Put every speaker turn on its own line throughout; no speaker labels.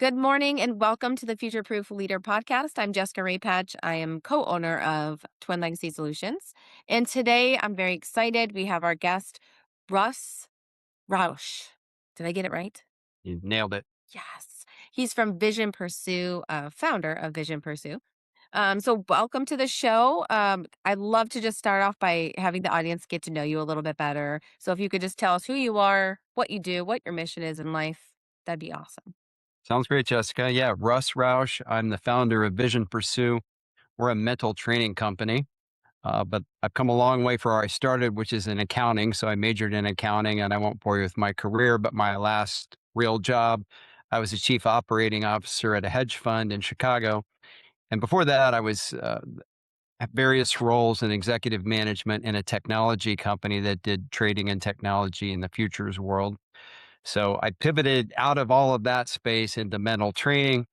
Good morning and welcome to the Future Proof Leader podcast. I'm Jessica Raypatch. I am co owner of Twin Legacy Solutions. And today I'm very excited. We have our guest, Russ Roush. Did I get it right?
You nailed it.
Yes. He's from Vision Pursue, founder of Vision Pursue. So, welcome to the show. I'd love to just start off by having the audience get to know you a little bit better. So, if you could just tell us who you are, what you do, what your mission is in life, that'd be awesome.
Sounds great, Jessica. Yeah, Russ Roush. I'm the founder of Vision Pursue. We're a mental training company, but I've come a long way from where I started, which is in accounting. So I majored in accounting, and I won't bore you with my career, but my last real job, I was a chief operating officer at a hedge fund in Chicago. And before that, I was at various roles in executive management in a technology company that did trading and technology in the futures world. So I pivoted out of all of that space into mental training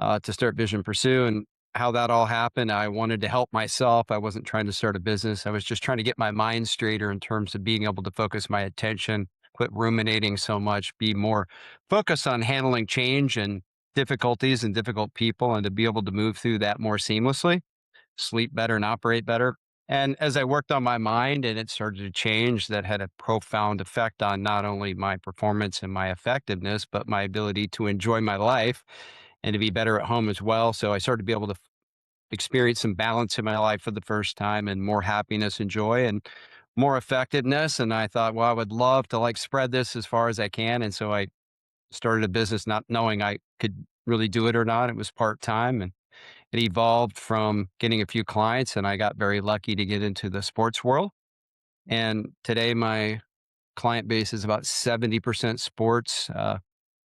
to start Vision Pursue. And how that all happened, I wanted to help myself. I wasn't trying to start a business. I was just trying to get my mind straighter in terms of being able to focus my attention, quit ruminating so much, be more focused on handling change and difficulties and difficult people, and to be able to move through that more seamlessly, sleep better and operate better. And as I worked on my mind and it started to change, that had a profound effect on not only my performance and my effectiveness, but my ability to enjoy my life and to be better at home as well. So I started to be able to experience some balance in my life for the first time, and more happiness and joy and more effectiveness. And I thought, well, I would love to spread this as far as I can. And so I started a business not knowing I could really do it or not. It was part time, and it evolved from getting a few clients, and I got very lucky to get into the sports world. And today, my client base is about 70% sports,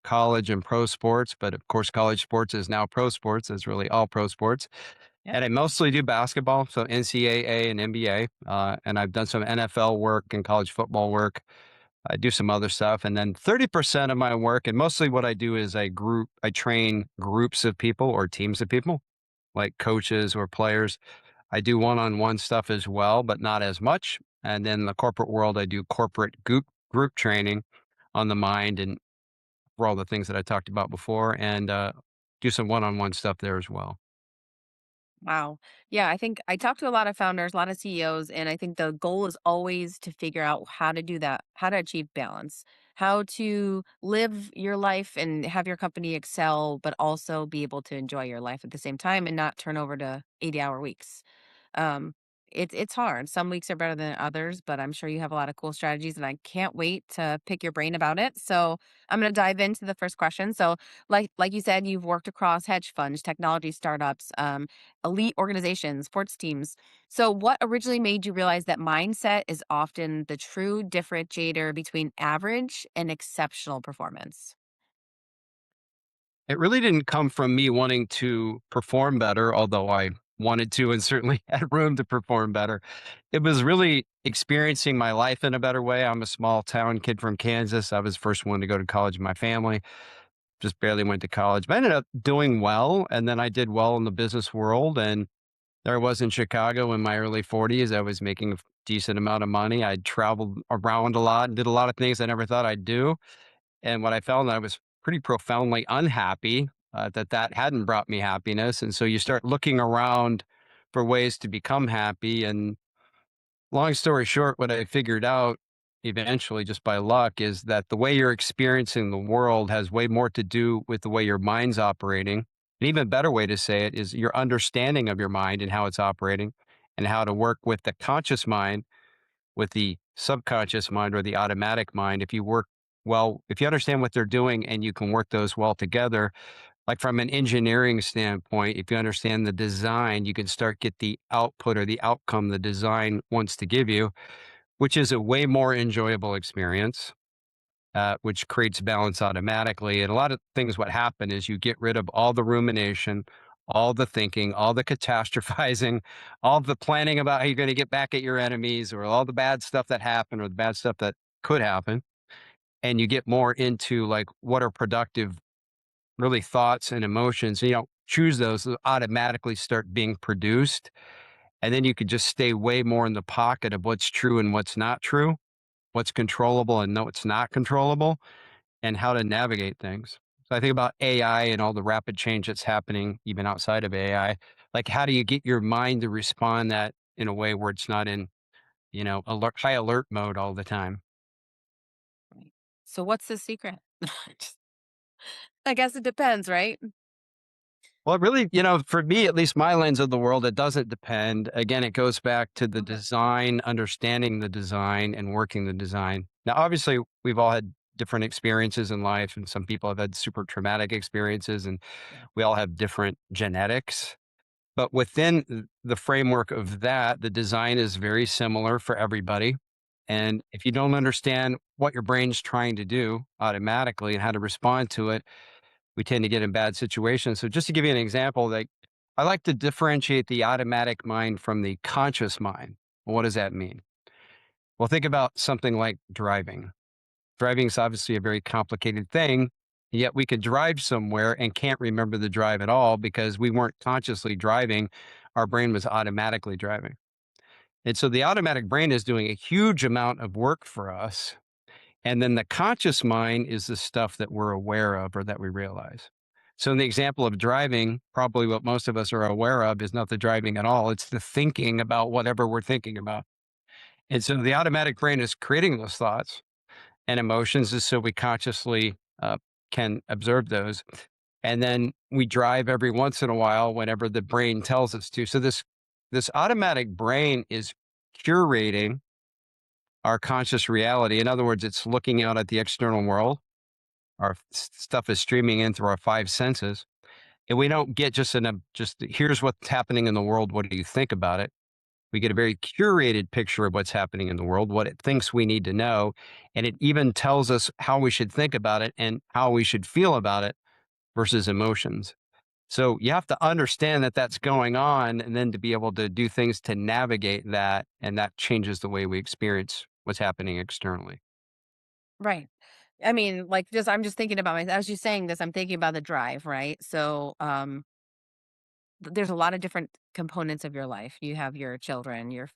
college and pro sports. But of course, college sports is now pro sports, is really all pro sports.
Yep.
And I mostly do basketball, so NCAA and NBA. And I've done some NFL work and college football work. I do some other stuff. And then 30% of my work, and mostly what I do is I train groups of people or teams of people, like coaches or players. I do one-on-one stuff as well, but not as much. And then in the corporate world, I do corporate group training on the mind and for all the things that I talked about before, and do some one-on-one stuff there as well.
Wow. Yeah, I think I talk to a lot of founders, a lot of CEOs, and I think the goal is always to figure out how to do that, how to achieve balance, how to live your life and have your company excel, but also be able to enjoy your life at the same time and not turn over to 80-hour weeks. Um, it's hard. Some weeks are better than others, but I'm sure you have a lot of cool strategies, and I can't wait to pick your brain about it. So I'm going to dive into the first question. So, like you said, you've worked across hedge funds, technology startups, elite organizations, sports teams. So, what originally made you realize that mindset is often the true differentiator between average and exceptional performance?
It really didn't come from me wanting to perform better, although I wanted to and certainly had room to perform better. It was really experiencing my life in a better way. I'm a small town kid from Kansas. I was the first one to go to college in my family, just barely went to college, but I ended up doing well. And then I did well in the business world. And there I was in Chicago in my early 40s. I was making a decent amount of money. I'd traveled around a lot and did a lot of things I never thought I'd do. And what I found, I was pretty profoundly unhappy that hadn't brought me happiness. And so you start looking around for ways to become happy. And long story short, what I figured out eventually, just by luck, is that the way you're experiencing the world has way more to do with the way your mind's operating. An even better way to say it is your understanding of your mind and how it's operating, and how to work with the conscious mind with the subconscious mind or the automatic mind. If you work well, if you understand what they're doing and you can work those well together, like from an engineering standpoint, if you understand the design, you can start get the output or the outcome the design wants to give you, which is a way more enjoyable experience. Which creates balance automatically. And a lot of things, what happen is you get rid of all the rumination, all the thinking, all the catastrophizing, all the planning about how you're going to get back at your enemies, or all the bad stuff that happened or the bad stuff that could happen. And you get more into what are productive, really thoughts and emotions. You know, choose those automatically start being produced. And then you could just stay way more in the pocket of what's true and what's not true, what's controllable and no, it's not controllable, and how to navigate things. So I think about AI and all the rapid change that's happening even outside of AI. Like, how do you get your mind to respond that in a way where it's not in, high alert mode all the time?
Right. So what's the secret? Just- I guess it depends, right?
Well, really, for me, at least my lens of the world, it doesn't depend. Again, it goes back to the
Okay.
design, understanding the design and working the design. Now, obviously, we've all had different experiences in life, and some people have had super traumatic experiences, and
Yeah.
we all have different genetics. But within the framework of that, the design is very similar for everybody. And if you don't understand what your brain's trying to do automatically and how to respond to it, we tend to get in bad situations. So just to give you an example, like I like to differentiate the automatic mind from the conscious mind. Well, what does that mean? Well, think about something like driving. Driving is obviously a very complicated thing, yet we could drive somewhere and can't remember the drive at all because we weren't consciously driving. Our brain was automatically driving. And so the automatic brain is doing a huge amount of work for us. And then the conscious mind is the stuff that we're aware of or that we realize. So, in the example of driving, probably what most of us are aware of is not the driving at all. It's the thinking about whatever we're thinking about. And so the automatic brain is creating those thoughts and emotions is so we consciously can observe those. And then we drive every once in a while whenever the brain tells us to. So this automatic brain is curating our conscious reality. In other words, it's looking out at the external world. Our stuff is streaming in through our five senses, and we don't get just here's what's happening in the world. What do you think about it? We get a very curated picture of what's happening in the world, what it thinks we need to know, and it even tells us how we should think about it and how we should feel about it versus emotions. So you have to understand that that's going on, and then to be able to do things to navigate that, and that changes the way we experience what's happening externally.
Right. I mean, like, just I'm just thinking about my as you saying this, I'm thinking about the drive, right? So, there's a lot of different components of your life. You have your children, your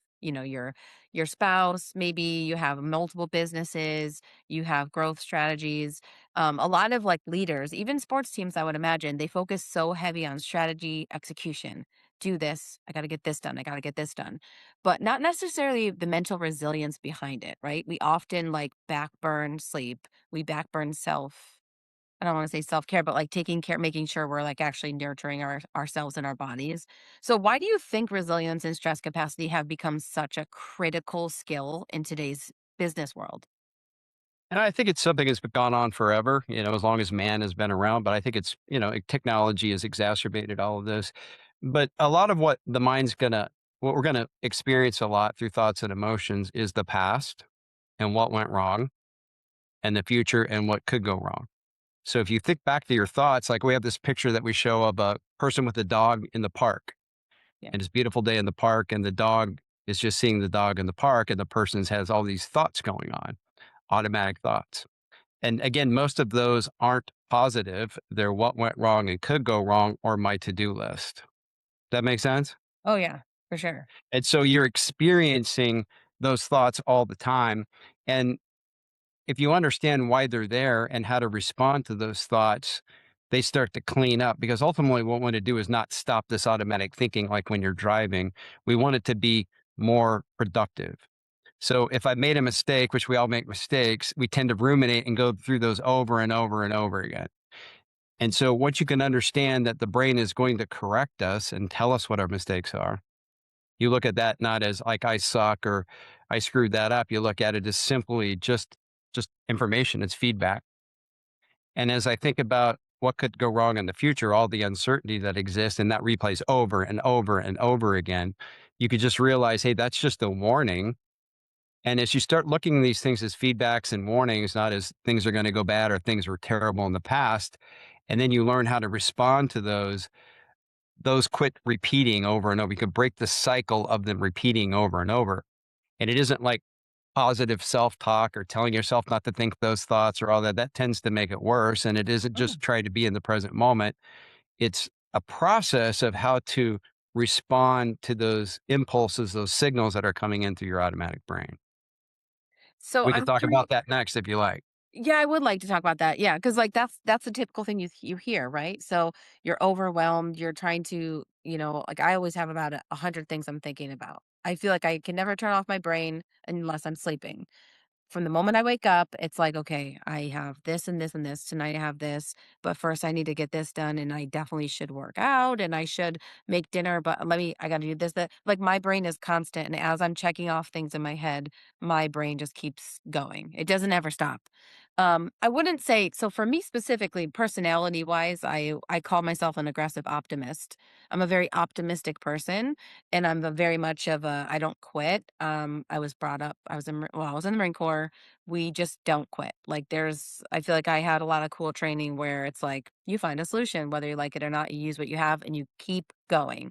spouse, maybe you have multiple businesses, you have growth strategies. A lot of like leaders, even sports teams, I would imagine, they focus so heavy on strategy execution. Do this, I got to get this done, I got to get this done. But not necessarily the mental resilience behind it, right? We often like backburn sleep, we backburn self I don't wanna say self-care, but, like, taking care making sure we're, like, actually nurturing ourselves and our bodies. So why do you think resilience and stress capacity have become such a critical skill in today's business world?
And I think it's something that's gone on forever, as long as man has been around. But I think it's, technology has exacerbated all of this. But a lot of what we're gonna experience a lot through thoughts and emotions is the past and what went wrong and the future and what could go wrong. So if you think back to your thoughts, like we have this picture that we show of a person with a dog in the park
Yeah.
and it's a beautiful day in the park and the dog is just seeing the dog in the park and the person has all these thoughts going on, automatic thoughts. And again, most of those aren't positive. They're what went wrong and could go wrong or my to-do list. That makes sense?
Oh, yeah, for sure.
And so you're experiencing those thoughts all the time. And if you understand why they're there and how to respond to those thoughts, they start to clean up because ultimately what we want to do is not stop this automatic thinking like when you're driving. We want it to be more productive. So if I made a mistake, which we all make mistakes, we tend to ruminate and go through those over and over and over again. And so once you can understand that the brain is going to correct us and tell us what our mistakes are, you look at that not as like I suck or I screwed that up. You look at it as simply just information. It's feedback. And as I think about what could go wrong in the future, all the uncertainty that exists and that replays over and over and over again, you could just realize, hey, that's just a warning. And as you start looking at these things as feedbacks and warnings, not as things are going to go bad or things were terrible in the past, and then you learn how to respond to those quit repeating over and over. You can break the cycle of them repeating over and over. And it isn't like positive self talk or telling yourself not to think those thoughts or all that. That tends to make it worse. And it isn't
Mm.
just try to be in the present moment. It's a process of how to respond to those impulses, those signals that are coming in through your automatic brain.
So
We could
I'm
talk
curious.
about that next if you like.
Yeah, I would like to talk about that. Yeah, because like that's the typical thing you hear, right? So you're overwhelmed. You're trying to, like I always have about 100 things I'm thinking about. I feel like I can never turn off my brain unless I'm sleeping. From the moment I wake up, it's like, okay, I have this and this and this. Tonight I have this, but first I need to get this done. And I definitely should work out and I should make dinner. But I got to do this, that. Like my brain is constant. And as I'm checking off things in my head, my brain just keeps going. It doesn't ever stop. I wouldn't say so for me specifically, personality wise, I call myself an aggressive optimist. I'm a very optimistic person and I'm a very much of a I don't quit. I was brought up. I was in the Marine Corps. We just don't quit. Like I feel like I had a lot of cool training where it's like you find a solution, whether you like it or not. You use what you have and you keep going.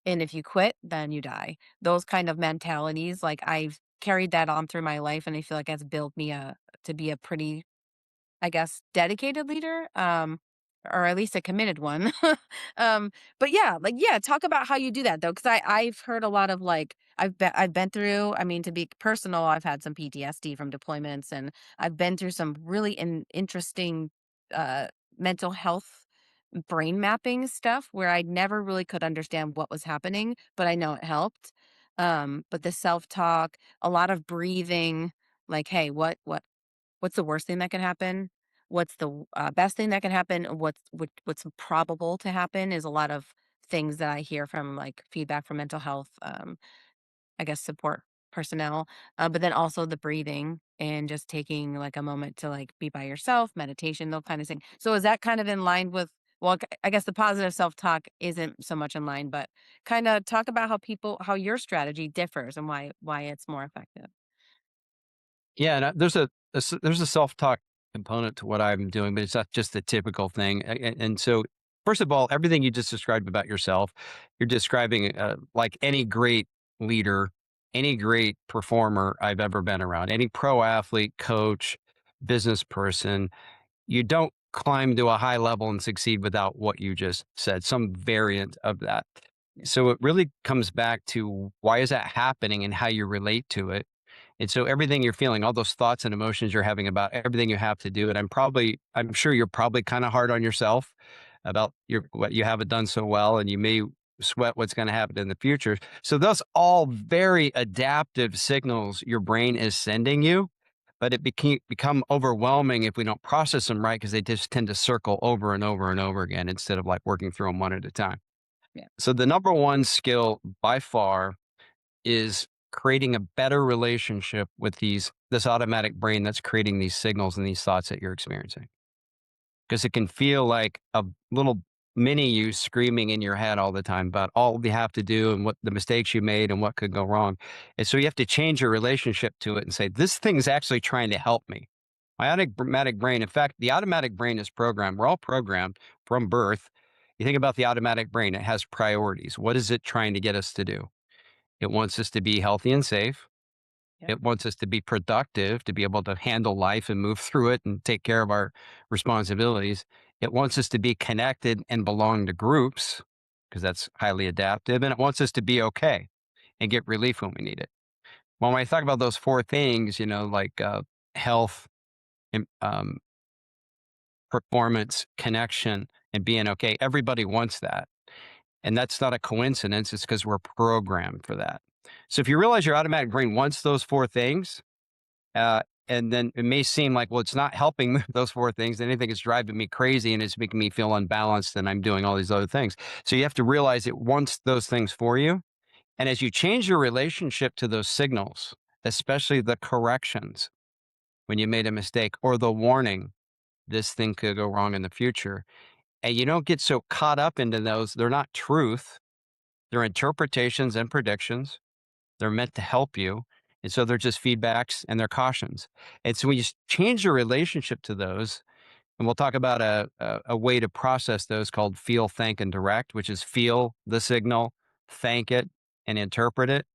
And if you quit, then you die. Those kind of mentalities, like I've carried that on through my life, and I feel like that's built me to be a pretty I guess, dedicated leader, or at least a committed one. But yeah, like, yeah, talk about how you do that though, because I've heard a lot of like, I've been through, I mean, to be personal, I've had some PTSD from deployments and I've been through some really interesting, uh, mental health brain mapping stuff where I never really could understand what was happening, but I know it helped. But the self-talk, a lot of breathing, like, hey, what's the worst thing that can happen? What's the best thing that can happen? What's probable to happen is a lot of things that I hear from like feedback from mental health, I guess support personnel, but then also the breathing and just taking like a moment to like be by yourself, meditation, those kind of things. So is that kind of in line with? Well, I guess the positive self talk isn't so much in line, but kind of talk about how your strategy differs and why it's more effective.
Yeah, and there's a self-talk component to what I'm doing, but it's not just the typical thing. And so, first of all, everything you just described about yourself, you're describing like any great leader, any great performer I've ever been around, any pro athlete, coach, business person. You don't climb to a high level and succeed without what you just said, some variant of that.
Yeah.
So it really comes back to why is that happening and how you relate to it, and so everything you're feeling, all those thoughts and emotions you're having about everything you have to do, and I'm sure you're probably kind of hard on yourself about what you haven't done so well, and you may sweat what's going to happen in the future. So those all very adaptive signals your brain is sending you, but it become overwhelming if we don't process them right because they just tend to circle over and over and over again instead of like working through them one at a time.
Yeah.
So the number one skill by far is creating a better relationship with this automatic brain that's creating these signals and these thoughts that you're experiencing. Because it can feel like a little mini you screaming in your head all the time about all you have to do and what the mistakes you made and what could go wrong. And so you have to change your relationship to it and say, this thing's actually trying to help me. My automatic brain, in fact, the automatic brain is programmed. We're all programmed from birth. You think about the automatic brain, it has priorities. What is it trying to get us to do? It wants us to be healthy and safe.
Yep.
It wants us to be productive, to be able to handle life and move through it and take care of our responsibilities. It wants us to be connected and belong to groups because that's highly adaptive. And it wants us to be okay and get relief when we need it. Well, when I talk about those four things, like health, im- um, performance, connection, and being okay, everybody wants that. And that's not a coincidence. It's because we're programmed for that. So if you realize your automatic brain wants those four things, and then it may seem like, well, it's not helping those four things. Anything is driving me crazy and it's making me feel unbalanced and I'm doing all these other things. So you have to realize it wants those things for you. And as you change your relationship to those signals, especially the corrections when you made a mistake or the warning, this thing could go wrong in the future. And you don't get so caught up into those. They're not truth. They're interpretations and predictions. They're meant to help you. And so they're just feedbacks and they're cautions. And so when you change your relationship to those, and we'll talk about a way to process those called feel, thank, and direct, which is feel the signal, thank it, and interpret it,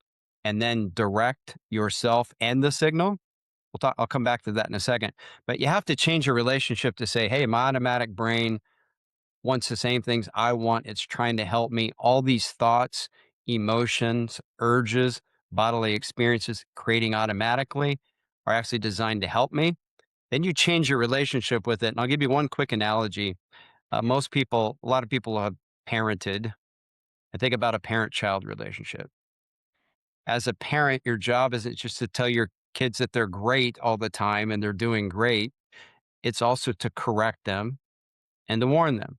and then direct yourself and the signal. I'll come back to that in a second. But you have to change your relationship to say, hey, my automatic brain wants the same things I want. It's trying to help me. All these thoughts, emotions, urges, bodily experiences creating automatically are actually designed to help me. then you change your relationship with it. And I'll give you one quick analogy. A lot of people have parented. I think about a parent-child relationship. As a parent, your job isn't just to tell your kids that they're great all the time and they're doing great. It's also to correct them and to warn them.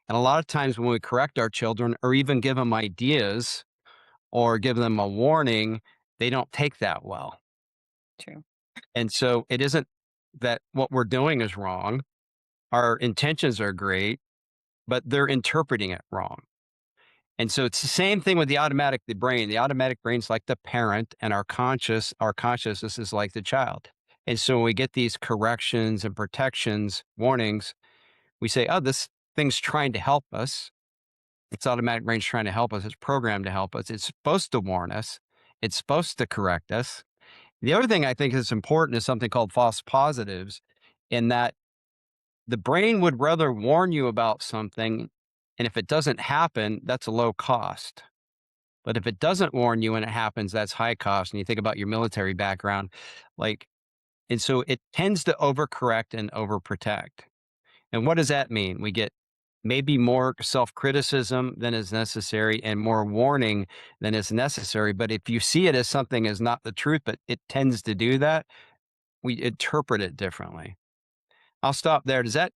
And a lot of times when we correct our children or even give them ideas or give them a warning, they don't take that well.
True.
And so it isn't that what we're doing is wrong. Our intentions are great, but they're interpreting it wrong. And so it's the same thing with the brain. The automatic brain's like the parent and our consciousness is like the child. And so when we get these corrections and protections, warnings, we say, oh, this thing's trying to help us. Its automatic brain's trying to help us. It's programmed to help us. It's supposed to warn us. It's supposed to correct us. The other thing I think is important is something called false positives, in that the brain would rather warn you about something. And if it doesn't happen, that's a low cost. But if it doesn't warn you and it happens, that's high cost. And you think about your military background, like, and so it tends to overcorrect and overprotect. And what does that mean? We get maybe more self criticism than is necessary and more warning than is necessary. But if you see it as something as not the truth, but it tends to do that, we interpret it differently. I'll stop there. Does that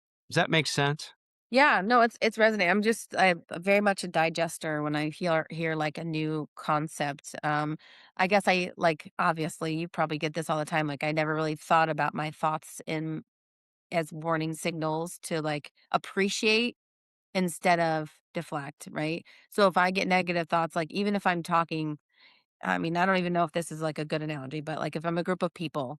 make sense?
Yeah, no, it's resonating. I'm very much a digester when I hear like a new concept. I guess I like obviously you probably get this all the time. Like I never really thought about my thoughts in as warning signals to like appreciate instead of deflect, right? So if I get negative thoughts, like even if I'm talking, I mean, I don't even know if this is like a good analogy, but like if I'm a group of people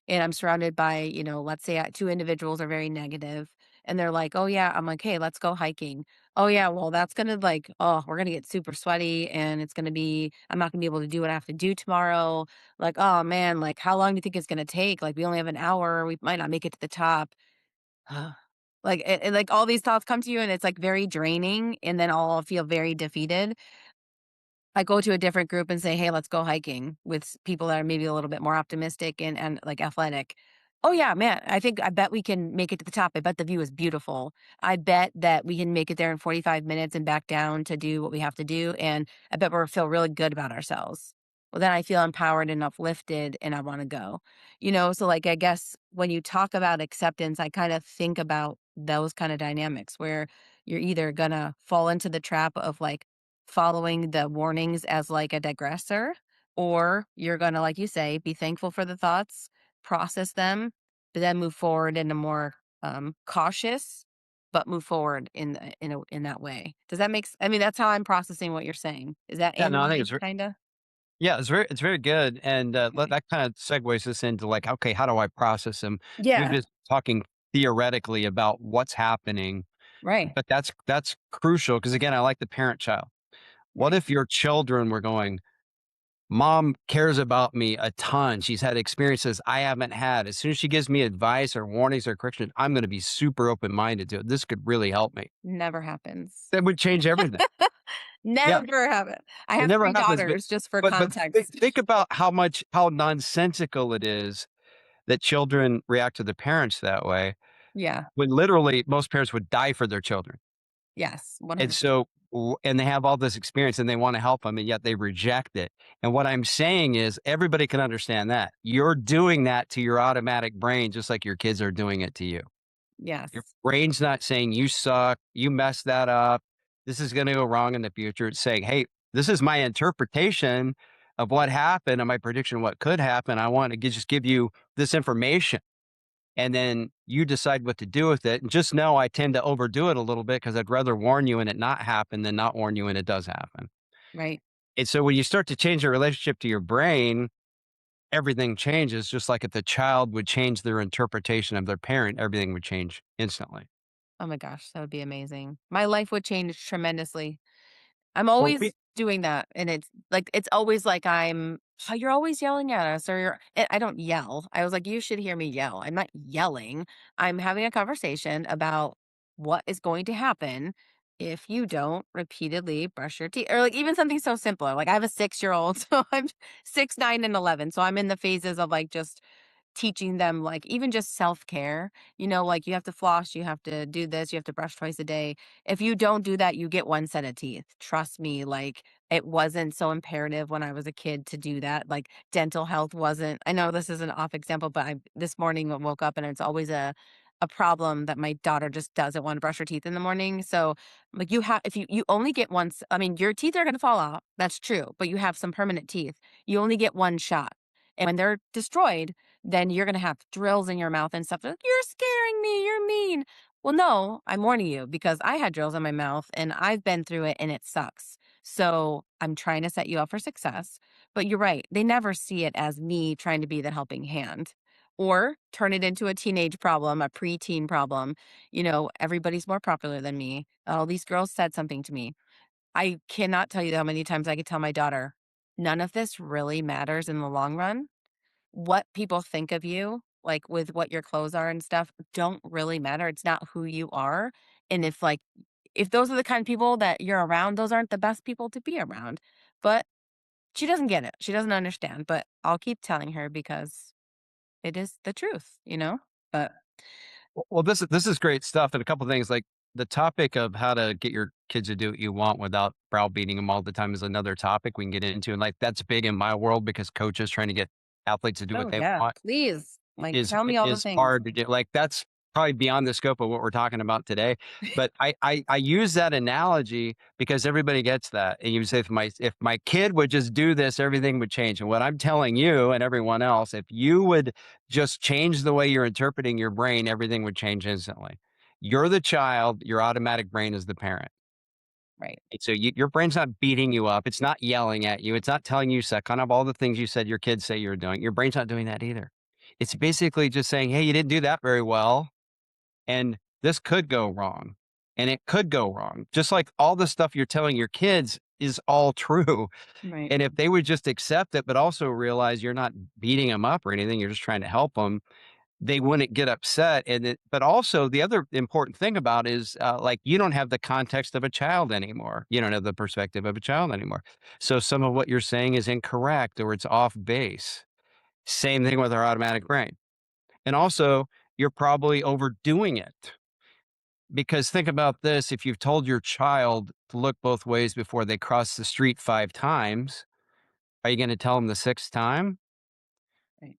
and I'm surrounded by, let's say two individuals are very negative and they're like, oh, yeah. I'm like, hey, let's go hiking. Oh, yeah. Well, that's going to like, oh, we're going to get super sweaty and it's going to be, I'm not going to be able to do what I have to do tomorrow. Like, oh, man, like, how long do you think it's going to take? Like, we only have an hour. We might not make it to the top. Like, like all these thoughts come to you and it's like very draining. And then I'll feel very defeated. I go to a different group and say, "Hey, let's go hiking," with people that are maybe a little bit more optimistic and like athletic. Oh yeah, man, I bet we can make it to the top. I bet the view is beautiful. I bet that we can make it there in 45 minutes and back down to do what we have to do, and I bet we'll feel really good about ourselves. Well, then I feel empowered and uplifted and I want to go. So like I guess when you talk about acceptance, I kind of think about those kind of dynamics where you're either gonna fall into the trap of like following the warnings as like a digressor, or you're going to, like you say, be thankful for the thoughts, process them, but then move forward in a more cautious, but move forward in that way. Does that make? I mean, that's how I'm processing what you're saying. Is that
Yeah, no, I think
analogy kind of?
yeah, it's very good, and,
Okay.
that kinda segues us into, like, okay, how do I process them? We've
Yeah.
been talking theoretically about what's happening,
Right.
but that's crucial because again, I like the parent-child. What
Right.
if your children were going, "Mom cares about me a ton, she's had experiences I haven't had. As soon as she gives me advice or warnings or correction, I'm gonna be super open-minded to it. This could really help me."
Never happens.
That would change everything. Yeah,
Never happen. I
it
have
never
three
happens,
daughters, just for
but
context.
think about how nonsensical it is that children react to their parents that way,
Yeah.
when literally most parents would die for their children.
Yes.
And
100%.
so and they have all this experience and they wanna help them, and yet they reject it. And what I'm saying is everybody can understand that. You're doing that to your automatic brain just like your kids are doing it to you. Your
Yes.
brain's not saying, "You suck, you messed that up, this is gonna go wrong in the future." It's saying, "Hey, this is my interpretation of what happened and my prediction of what could happen. I want to just give you this information." And then you decide what to do with it. And just know I tend to overdo it a little bit because I'd rather warn you and it not happen than not warn you and it does happen.
Right.
And so when you start to change your relationship to your brain, everything changes. Just like if the child would change their interpretation of their parent, everything would change instantly.
Oh my gosh, that would be amazing. My life would change tremendously. I'm
Well,
always doing that, and it's always like I'm, "Oh, you're always yelling at us," or you're and I don't yell. I was like, "You should hear me yell." I'm not yelling. I'm having a conversation about what is going to happen if you don't repeatedly brush your teeth, or like even something so simple. Like I have a 6-year-old, so I'm 6, 9, and 11. So I'm in the phases of like just teaching them, like, even just self-care, like, you have to floss, you have to do this, you have to brush twice a day. If you don't do that, you get 1 set of teeth. Trust me, like, it wasn't so imperative when I was a kid to do that, like, dental health wasn't. I know this is an off example, but I this morning I woke up and it's always a problem that my daughter just doesn't wanna brush her teeth in the morning, so, like, you have if you only get once. I mean, your teeth are gonna fall out, that's true, but you have some permanent teeth. You only get 1 shot, and when they're destroyed, then you're gonna have drills in your mouth and stuff. Like, "You're scaring me, you're mean." Well, no, I'm warning you because I had drills in my mouth and I've been through it and it sucks. So I'm trying to set you up for success. But you're right, they never see it as me trying to be the helping hand or turn it into a teenage problem, a preteen problem. Everybody's more popular than me. All these girls said something to me. I cannot tell you how many times I could tell my daughter, none of this really matters in the long run. What people think of you, like, with what your clothes are and stuff, don't really matter. It's not who you are, and if those are the kind of people that you're around, those aren't the best people to be around. But she doesn't get it. She doesn't understand, but I'll keep telling her because it is the truth. But
Well, this is great stuff, and a couple things like the topic of how to get your kids to do what you want without browbeating them all the time is another topic we can get into, and like that's big in my world because coaches trying to get athletes to do what
oh,
they
yeah,
want
please, like,
is
tell me all the
is
things.
hard to do. Like that's probably beyond the scope of what we're talking about today. But I use that analogy because everybody gets that. And you say if my kid would just do this, everything would change. And what I'm telling you and everyone else, if you would just change the way you're interpreting your brain, everything would change instantly. You're the child, your automatic brain is the parent.
Right,
And so your brain's not beating you up. It's not yelling at you. It's not telling you suck kind of all the things you said your kids say you're doing. Your brain's not doing that either. It's basically just saying, hey, you didn't do that very well. And this could go wrong. And it could go wrong. Just like all the stuff you're telling your kids is all true.
right,
And if they would just accept it, but also realize you're not beating them up or anything, you're just trying to help them, they wouldn't get upset. But also the other important thing about is like you don't have the context of a child anymore. You don't have the perspective of a child anymore. So some of what you're saying is incorrect or it's off base. Same thing with our automatic brain. And also, you're probably overdoing it because think about this. If you've told your child to look both ways before they cross the street 5 times, are you going to tell them the sixth time?
right,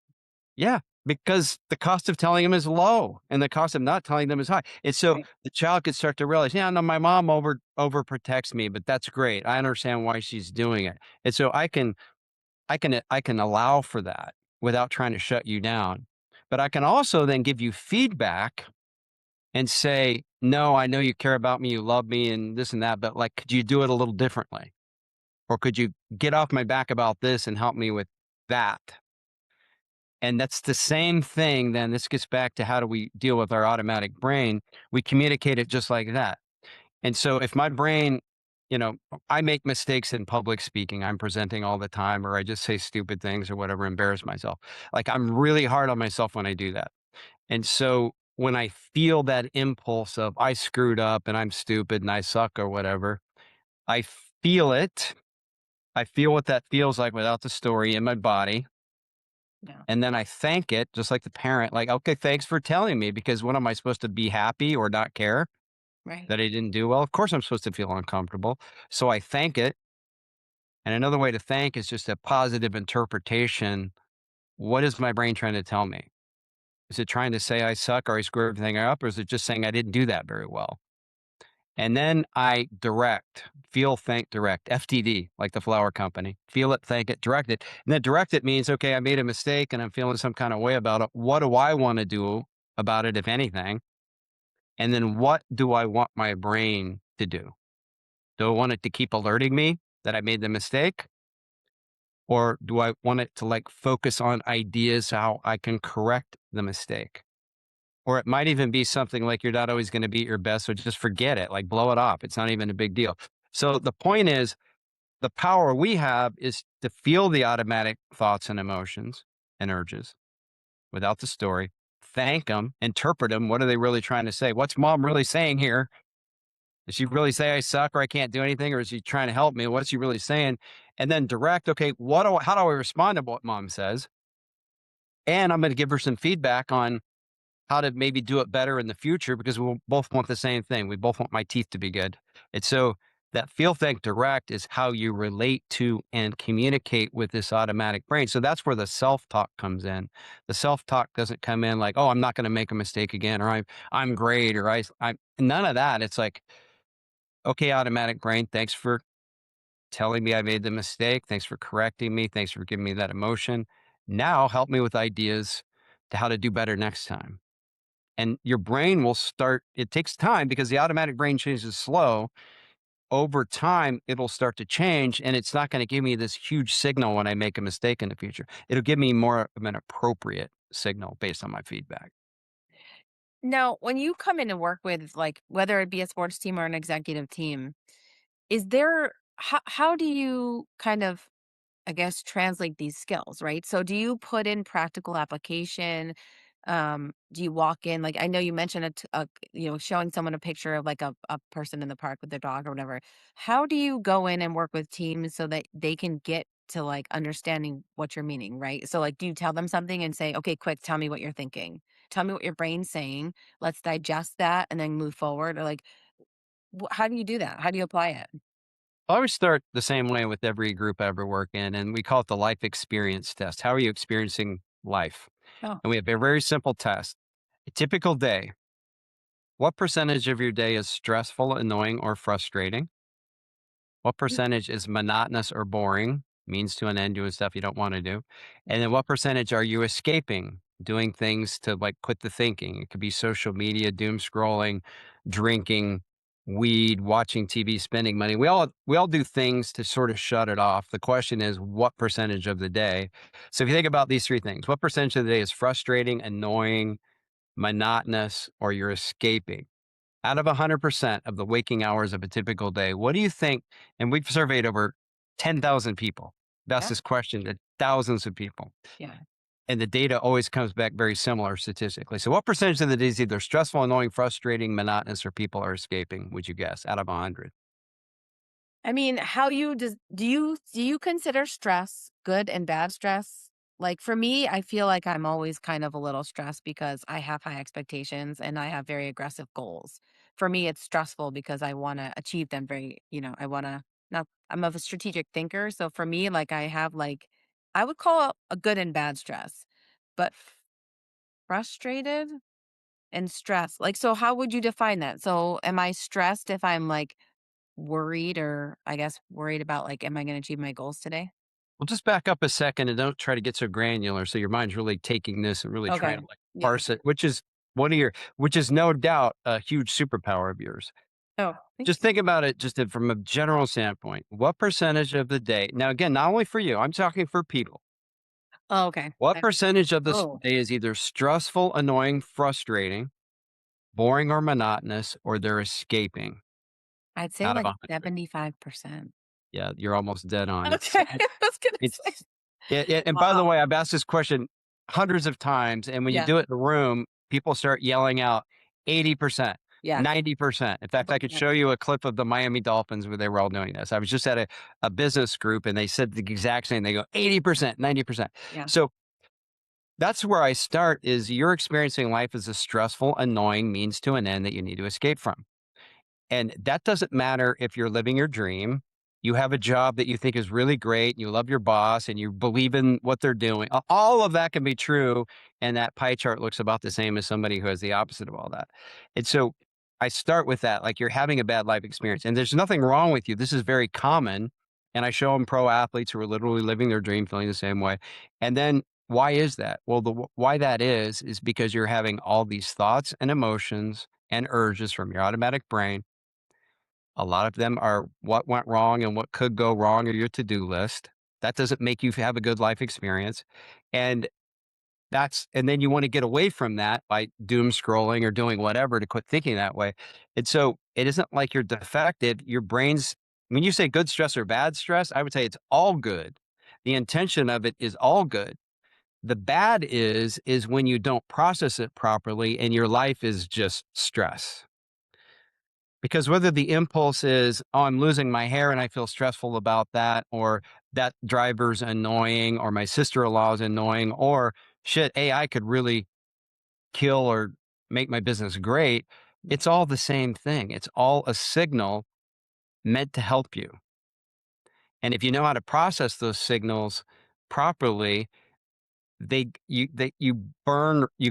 Yeah, because the cost of telling them is low and the cost of not telling them is high. And so
right,
the child could start to realize, yeah, no, my mom overprotects me, but that's great. I understand why she's doing it. And so I can allow for that without trying to shut you down. But I can also then give you feedback and say, no, I know you care about me, you love me and this and that, but like could you do it a little differently? Or could you get off my back about this and help me with that? And that's the same thing. Then this gets back to how do we deal with our automatic brain? We communicate it just like that. And so if my brain, I make mistakes in public speaking, I'm presenting all the time, or I just say stupid things or whatever, embarrass myself. Like I'm really hard on myself when I do that. And so when I feel that impulse of I screwed up and I'm stupid and I suck or whatever, I feel it. I feel what that feels like without the story in my body.
yeah,
And then I thank it just like the parent, like, okay, thanks for telling me because what am I supposed to be happy or not care
right,
that I didn't do well? Of course I'm supposed to feel uncomfortable. So I thank it. And another way to thank is just a positive interpretation. What is my brain trying to tell me? Is it trying to say I suck or I screw everything up? Or is it just saying I didn't do that very well? And then I direct, feel, think, direct, FTD, like the flower company. Feel it, think it, direct it. And then direct it means, okay, I made a mistake and I'm feeling some kind of way about it. What do I want to do about it, if anything? And then what do I want my brain to do? Do I want it to keep alerting me that I made the mistake? Or do I want it to like focus on ideas how I can correct the mistake? Or it might even be something like you're not always going to be at your best, so just forget it, like blow it off. It's not even a big deal. So the point is, the power we have is to feel the automatic thoughts and emotions and urges without the story, thank them, interpret them. What are they really trying to say? What's mom really saying here? Does she really say I suck or I can't do anything, or is she trying to help me? What's she really saying? And then direct, okay, how do I respond to what mom says? And I'm going to give her some feedback on how to maybe do it better in the future because we both want the same thing. We both want my teeth to be good. And so that feel, think, direct is how you relate to and communicate with this automatic brain. So that's where the self talk comes in. The self talk doesn't come in like, oh, I'm not going to make a mistake again, or I'm great, or I'm none of that. It's like, okay, automatic brain, thanks for telling me I made the mistake. Thanks for correcting me. Thanks for giving me that emotion. Now help me with ideas to how to do better next time. And your brain will start, it takes time because the automatic brain change is slow. Over time, it'll start to change and it's not going to give me this huge signal when I make a mistake in the future. It'll give me more of an appropriate signal based on my feedback.
Now, when you come in and work with, like, whether it be a sports team or an executive team, is there how do you kind of, I guess, translate these skills, right? So do you put in practical application? Do you walk in, like, I know you mentioned showing someone a picture of like a person in the park with their dog or whatever. How do you go in and work with teams so that they can get to like understanding what you're meaning, right? So like do you tell them something and say, okay, quick, tell me what you're thinking. Tell me what your brain's saying. Let's digest that and then move forward. Or like how do you do that? How do you apply it?
I always start the same way with every group I ever work in, and we call it the life experience test. How are you experiencing life?
Oh,
And we have a very simple test. A typical day. What percentage of your day is stressful, annoying, or frustrating? What
mm,
percentage is monotonous or boring, means to an end, doing stuff you don't want to do? And then what percentage are you escaping, doing things to like quit the thinking? It could be social media, doom scrolling, drinking, weed, watching TV, spending money. We all do things to sort of shut it off. The question is what percentage of the day? So if you think about these three things, what percentage of the day is frustrating, annoying, monotonous, or you're escaping? Out of 100% of the waking hours of a typical day, what do you think? And we've surveyed over 10,000 people. That's
yeah,
this question to thousands of people.
yeah.
And the data always comes back very similar statistically. So, what percentage of the day is either stressful, annoying, frustrating, monotonous, or people are escaping, would you guess, out of 100?
I mean, how you do you consider stress good and bad stress? Like for me, I feel like I'm always kind of a little stressed because I have high expectations and I have very aggressive goals. For me, it's stressful because I want to achieve them I want to not I'm of a strategic thinker, so for me like I have like I would call it a good and bad stress. But frustrated and stressed. Like so how would you define that? So am I stressed if I'm like worried or I guess worried about like, am I going to achieve my goals today?
Well, just back up a second and don't try to get so granular. So, your mind's really taking this and really trying
Okay.
to like
Yeah.
parse it, which is no doubt a huge superpower of yours.
Oh, thank
Just
you.
think about it from a general standpoint. What percentage of the day now again, not only for you, I'm talking for people.
Oh, okay.
What percentage of this
Oh,
day is either stressful, annoying, frustrating, boring, or monotonous, or they're escaping
I'd say
out of
like
100?
75%.
Yeah, you're almost dead on.
Okay. I was going to say.
It's and by the
Wow.
way, I've asked this question hundreds of times, and when you
Yeah.
do it in a room, people start yelling out 80%,
Yeah.
90%. In fact, I could
Yeah.
show you a clip of the Miami Dolphins where they were all doing this. I was just at a business group and they said the exact same. They go 80%, 90%.
Yeah.
So that's where I start is you're experiencing life as a stressful, annoying means to an end that you need to escape from. And that doesn't matter if you're living your dream. You have a job that you think is really great. You love your boss and you believe in what they're doing. All of that can be true. And that pie chart looks about the same as somebody who has the opposite of all that. And so I start with that, like you're having a bad life experience and there's nothing wrong with you. This is very common. And I show them pro athletes who are literally living their dream, feeling the same way. And then why is that? Well, why that is because you're having all these thoughts and emotions and urges from your automatic brain. A lot of them are what went wrong and what could go wrong or your to-do list. That doesn't make you have a good life experience. And and then you want to get away from that by doom scrolling or doing whatever to quit thinking that way. And so it isn't like you're defective. Your brain's, when you say good stress or bad stress, I would say it's all good. The intention of it is all good. The bad is when you don't process it properly and your life is just stress. Because whether the impulse is, "Oh, I'm losing my hair and I feel stressful about that," or "That driver's annoying," or "My sister-in-law is annoying," or shit, AI could really kill or make my business great. It's all the same thing. It's all a signal meant to help you. And if you know how to process those signals properly, you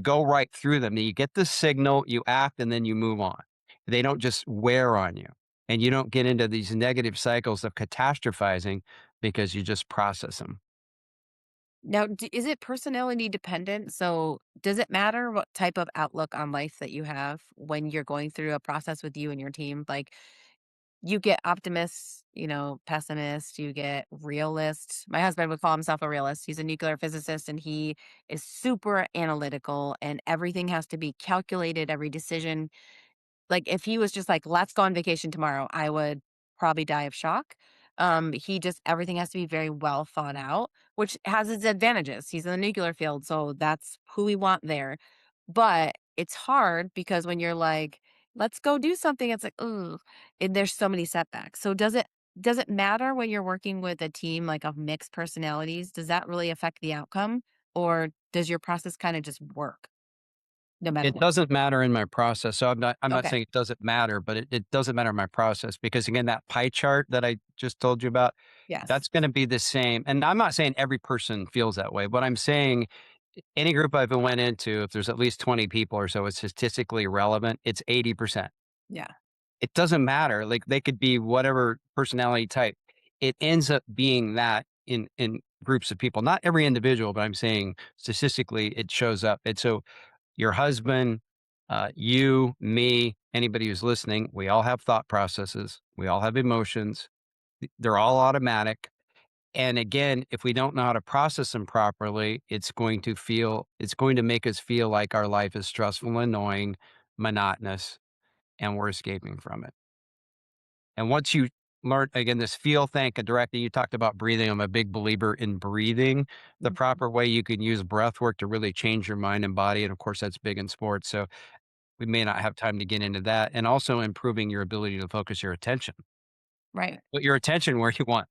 go right through them. You get the signal, you act, and then you move on. They don't just wear on you. And you don't get into these negative cycles of catastrophizing because you just process them.
Now, is it personality dependent? So, does it matter what type of outlook on life that you have when you're going through a process with you and your team? Like, you get optimists, pessimists, you get realists. My husband would call himself a realist. He's a nuclear physicist and he is super analytical, and everything has to be calculated, every decision. Like, if he was just like, "Let's go on vacation tomorrow," I would probably die of shock. He just everything has to be very well thought out, which has its advantages. He's in the nuclear field, so that's who we want there. But it's hard because when you're like, "Let's go do something," it's like, "Ugh," and there's so many setbacks. So does it matter when you're working with a team, like, of mixed personalities? Does that really affect the outcome, or does your process kinda just work no matter
It
what?
doesn't matter in my process. So I'm not
Okay.
saying it doesn't matter, but it doesn't matter in my process because again, that pie chart that I just told you about,
Yes.
that's gonna be the same. And I'm not saying every person feels that way, but I'm saying any group I've went into, if there's at least 20 people or so, it's statistically relevant, it's 80%.
Yeah.
It doesn't matter. Like they could be whatever personality type. It ends up being that in groups of people. Not every individual, but I'm saying statistically it shows up. And so your husband, you, me, anybody who's listening, we all have thought processes. We all have emotions. They're all automatic. And again, if we don't know how to process them properly, it's going to make us feel like our life is stressful, annoying, monotonous, and we're escaping from it. And once you learn, again, this feel, think, and direct, and you talked about breathing. I'm a big believer in breathing the
Mhm.
proper way. You can use breath work to really change your mind and body. And of course, that's big in sports. So we may not have time to get into that. And also improving your ability to focus your attention,
Right.
put your attention where you want.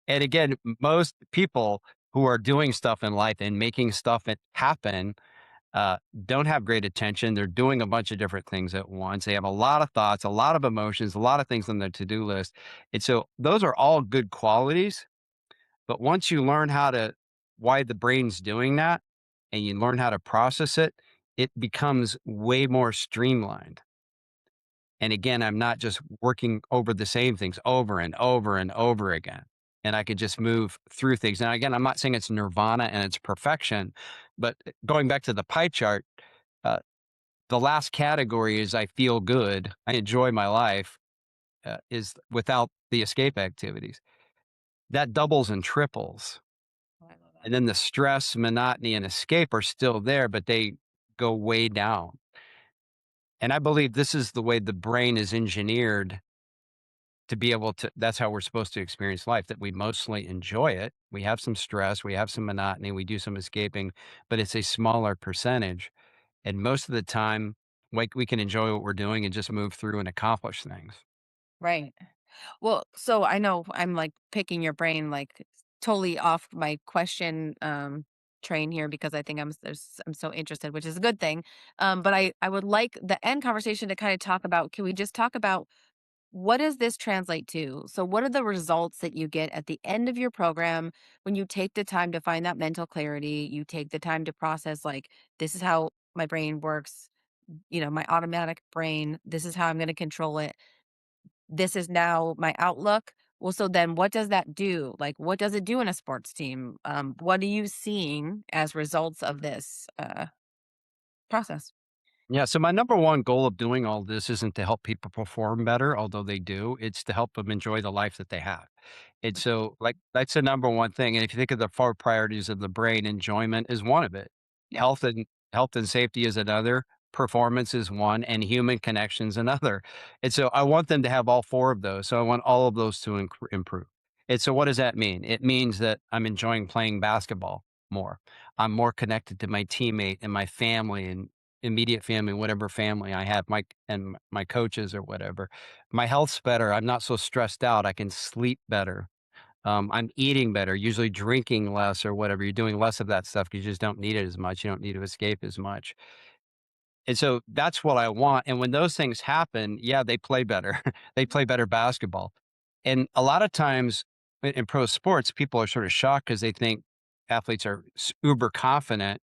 And again, most people who are doing stuff in life and making stuff happen uh, don't have great attention. They're doing a bunch of different things at once. They have a lot of thoughts, a lot of emotions, a lot of things on their to do list. And so those are all good qualities. But once you learn why the brain's doing that and you learn how to process it, it becomes way more streamlined. And again, I'm not just working over the same things over and over and over again. And I could just move through things. Now, again, I'm not saying it's nirvana and it's perfection, but going back to the pie chart, uh, the last category is I feel good. I enjoy my life, is without the escape activities. That doubles and triples.
Oh, I love that.
And then the stress, monotony, and escape are still there, but they go way down. And I believe this is the way the brain is engineered to be able to, that's how we're supposed to experience life, that we mostly enjoy it. We have some stress, we have some monotony, we do some escaping, but it's a smaller percentage. And most of the time, like we can enjoy what we're doing and just move through and accomplish things.
Right. Well, so I know I'm like picking your brain, like totally off my question train here because I think I'm so interested, which is a good thing. But I would like the end conversation to kind of talk about, can we just talk about what does this translate to? So what are the results that you get at the end of your program when you take the time to find that mental clarity, you take the time to process, like, this is how my brain works, my automatic brain, this is how I'm going to control it, this is now my outlook. Well, so then what does that do? Like, what does it do in a sports team? What are you seeing as results of this process?
Yeah. So my number one goal of doing all this isn't to help people perform better, although they do. It's to help them enjoy the life that they have. And so, like, that's the number one thing. And if you think of the four priorities of the brain, enjoyment is one of it.
Yeah.
Health and safety is another. Performance is one, and human connections another. And so, I want them to have all four of those. So, I want all of those to improve. And so, what does that mean? It means that I'm enjoying playing basketball more. I'm more connected to my teammate and my family and immediate family, whatever family I have, my coaches or whatever. My health's better. I'm not so stressed out. I can sleep better. I'm eating better, usually drinking less or whatever. You're doing less of that stuff 'cause you just don't need it as much. You don't need to escape as much. And so that's what I want. And when those things happen, yeah, they play better. They play better basketball. And a lot of times in pro sports, people are sort of shocked because they think athletes are uber confident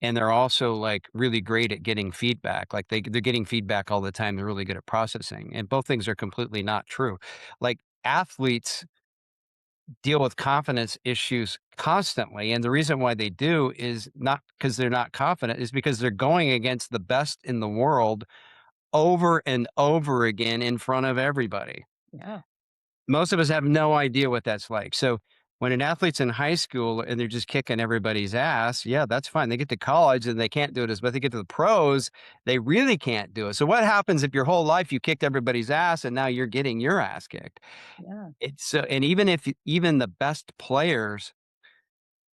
and they're also like really great at getting feedback. Like they're getting feedback all the time. They're really good at processing. And both things are completely not true. Like athletes deal with confidence issues constantly. And the reason why they do is not because they're not confident, is because they're going against the best in the world over and over again in front of everybody.
Yeah.
Most of us have no idea what that's like. So when an athlete's in high school and they're just kicking everybody's ass, yeah, that's fine. They get to college and they can't do it as but they get to the pros, they really can't do it. So what happens if your whole life you kicked everybody's ass and now you're getting your ass kicked?
Yeah.
It's and even if even the best players,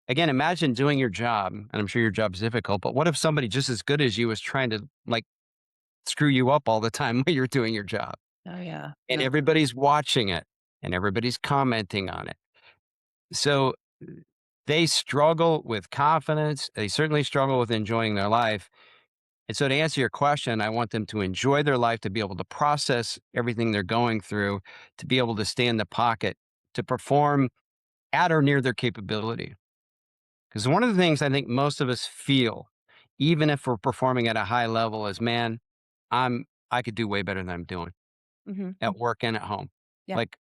again, imagine doing your job, and I'm sure your job's difficult, but what if somebody just as good as you was trying to like screw you up all the time while you're doing your job?
Oh, yeah.
And
No.
everybody's watching it and everybody's commenting on it. So they struggle with confidence. They certainly struggle with enjoying their life. And so to answer your question, I want them to enjoy their life, to be able to process everything they're going through, to be able to stay in the pocket, to perform at or near their capability. Because one of the things I think most of us feel, even if we're performing at a high level, is man, I could do way better than I'm doing
Mhm.
at work and at home.
Yeah.
Like,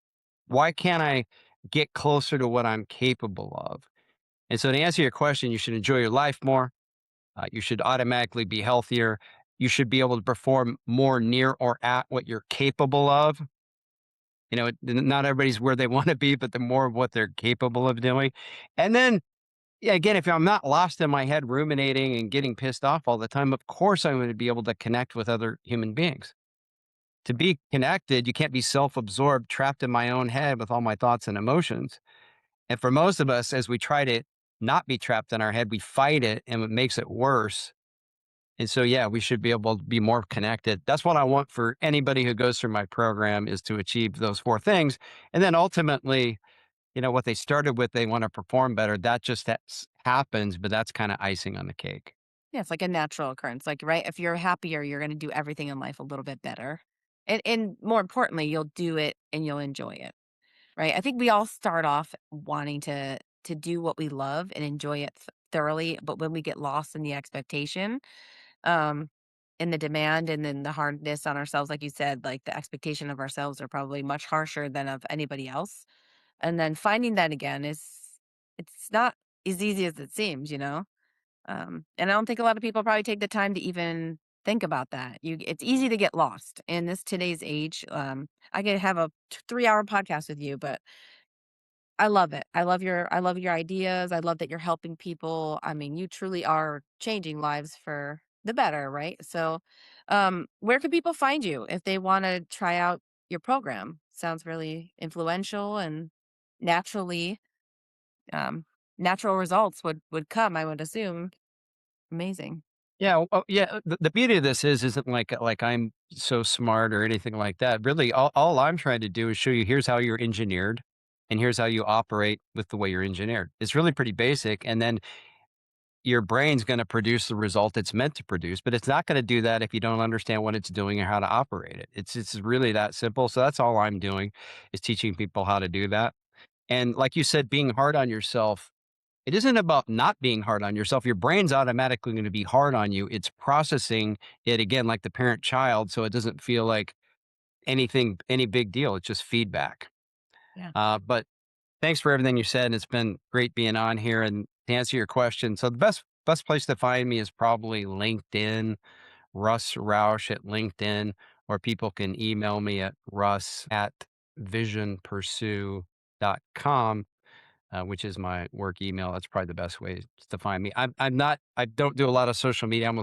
why can't I get closer to what I'm capable of? And so to answer your question, you should enjoy your life more. You should automatically be healthier. You should be able to perform more near or at what you're capable of. You know, not everybody's where they want to be, but the more of what they're capable of doing. And then, yeah, again, if I'm not lost in my head ruminating and getting pissed off all the time, of course I'm going to be able to connect with other human beings. To be connected, you can't be self absorbed, trapped in my own head with all my thoughts and emotions. And for most of us, as we try to not be trapped in our head, we fight it and it makes it worse. And so, yeah, we should be able to be more connected. That's what I want for anybody who goes through my program is to achieve those four things. And then ultimately, what they started with, they want to perform better. That just happens, but that's kind of icing on the cake.
Yeah, it's like a natural occurrence. Like, right, if you're happier, you're gonna do everything in life a little bit better. And more importantly, you'll do it and you'll enjoy it, right? I think we all start off wanting to do what we love and enjoy it thoroughly, but when we get lost in the expectation, um, in the demand and then the hardness on ourselves, like you said, like the expectation of ourselves are probably much harsher than of anybody else. And then finding that again is it's not as easy as it seems, you know? And I don't think a lot of people probably take the time to even think about that. It's easy to get lost in this today's age. I could have a 3-hour podcast with you, but I love it. I love your ideas. I love that you're helping people. I mean, you truly are changing lives for the better, right? So, where can people find you if they want to try out your program? Sounds really influential and naturally, um, natural results would come. I would assume. Amazing.
Yeah, oh, yeah. The beauty of this isn't like I'm so smart or anything like that. Really, all I'm trying to do is show you here's how you're engineered, and here's how you operate with the way you're engineered. It's really pretty basic, and then your brain's going to produce the result it's meant to produce. But it's not going to do that if you don't understand what it's doing or how to operate it. It's really that simple. So that's all I'm doing is teaching people how to do that. And like you said, being hard on yourself, it isn't about not being hard on yourself. Your brain's automatically going to be hard on you. It's processing it again, like the parent child. So it doesn't feel like any big deal. It's just feedback.
Yeah.
But thanks for everything you said. It's been great being on here. And to answer your question, so the best place to find me is probably LinkedIn, Russ Roush at LinkedIn, or people can email me at russ at visionpursue.com, which is my work email. That's probably the best way to find me. I don't do a lot of social media. In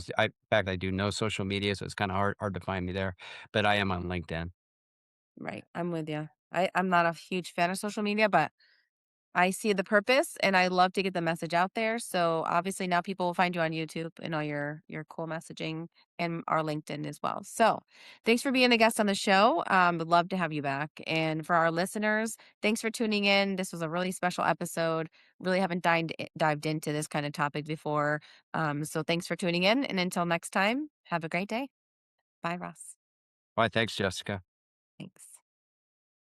fact, I do no social media, so it's kind of hard to find me there. But I am on LinkedIn.
Right. I'm with you. I'm not a huge fan of social media, but I see the purpose and I love to get the message out there. So obviously now people will find you on YouTube and all your cool messaging and our LinkedIn as well. So thanks for being a guest on the show. Would love to have you back. And for our listeners, thanks for tuning in. This was a really special episode. Really haven't dived into this kind of topic before. So thanks for tuning in. And until next time, have a great day. Bye, Ross.
Why, thanks, Jessica.